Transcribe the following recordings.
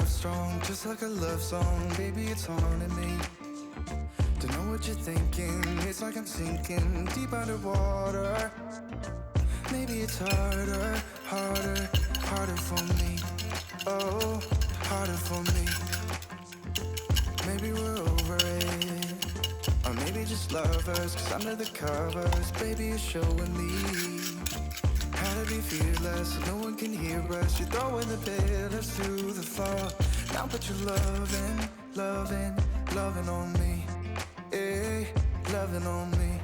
love strong, just like a love song. Baby, it's haunting me. Don't know what you're thinking. It's like I'm sinking deep underwater. Maybe it's harder, harder, harder for me. Oh, harder for me. Maybe we're over it, or maybe just lovers. Cause under the covers, baby, you're showing me how to be fearless, so no one can hear us. You're throwing the pillars to the floor. Now put your loving, loving, loving on me. Eh, loving on me.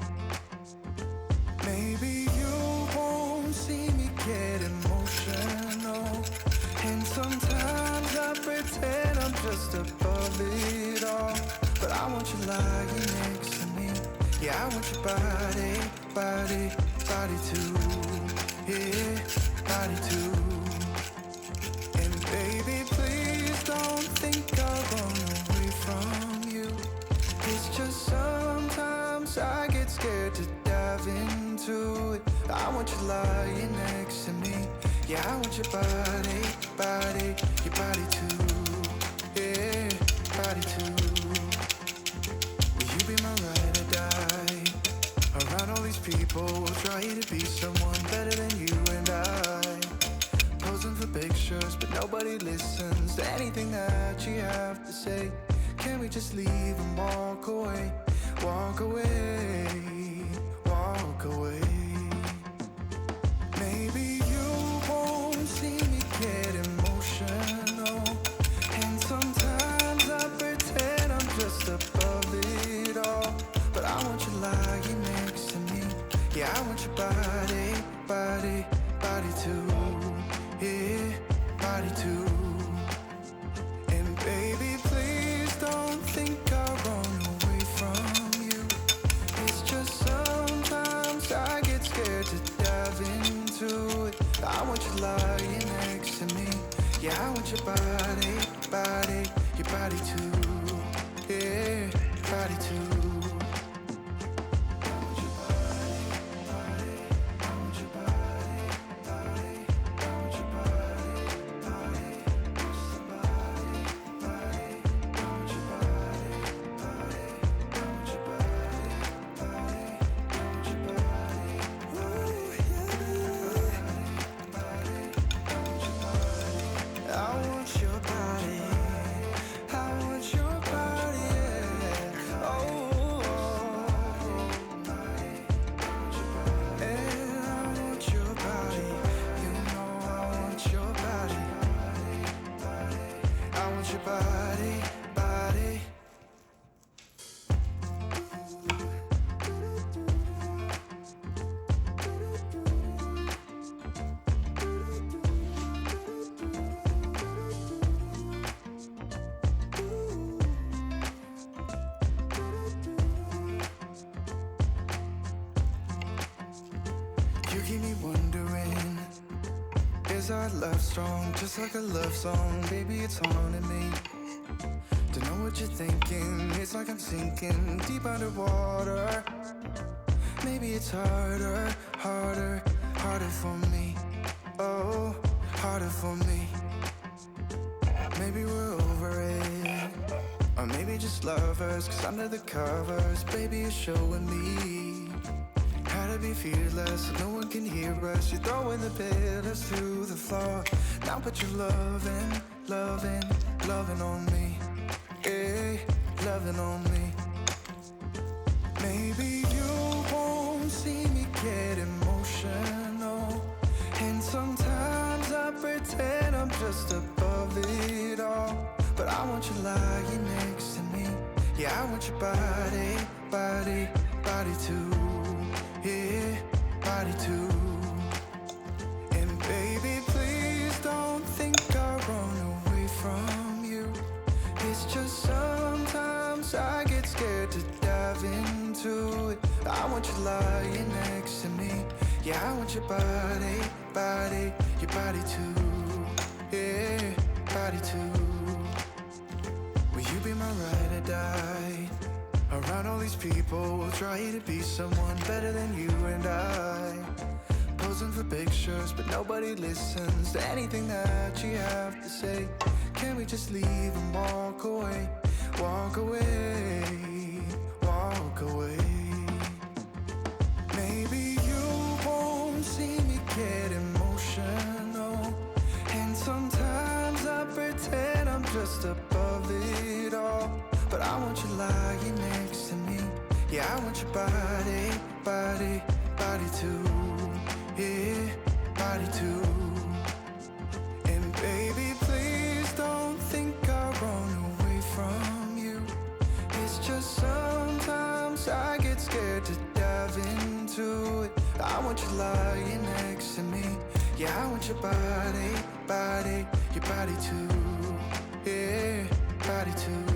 Maybe you won't see me get emotional, and sometimes I pretend I'm just above it all. But I want you lying next to me. Yeah, I want your body, body, body too. Yeah, body too. And baby, please don't think I'll run away from you. It's just sometimes I get scared to dive into it. I want you lying next to me. Yeah, I want your body, body, your body too. Yeah, body too. Will you be my ride or die? Around all these people, will try to be someone better than you and I. Posing for pictures, but nobody listens to anything that you have to say. Can we just leave and walk away? Walk away, walk away. Maybe you won't see me get emotional, and sometimes I pretend I'm just above it all. But I want you lying next to me. Yeah, I want your body, body, body too. Yeah, body too. And baby, please don't think I'll run away from you. It's just sometimes I get scared to dive into it. I want you lying next to me. Yeah, I want your body, body, your body too. Yeah, body too. You keep me wondering, is our love strong, just like a love song? Baby, it's haunting me. Don't know what you're thinking. It's like I'm sinking deep underwater. Maybe it's harder, harder, harder for me. Oh, harder for me. Maybe we're over it, or maybe just lovers. Cause under the covers, baby, you're showing me how to be fearless, so no one can hear us. You're throwing the pillars to the floor. Now put your loving, loving, loving on me. Yeah, loving on me. Maybe you won't see me get emotional, and sometimes I pretend I'm just above it all. But I want you lying next to me. Yeah, I want your body, body, body too. Yeah, body too. And baby, please don't think I'll run away from you. It's just sometimes I get scared to dive into it. I want you lying next to me. Yeah, I want your body, body, your body too. Yeah, body too. Will you be my ride or die? Around all these people, will try to be someone better than you and I. Posing for pictures, but nobody listens to anything that you have to say. Can we just leave and walk away? Walk away, walk away. Maybe you won't see me get emotional, and sometimes I pretend I'm just above it all. But I want you lying next to me. Yeah, I want your body, body, body too. Yeah, body too. And baby, please don't think I run away from you. It's just sometimes I get scared to dive into it. I want you lying next to me. Yeah, I want your body, body, your body too. Yeah, body too.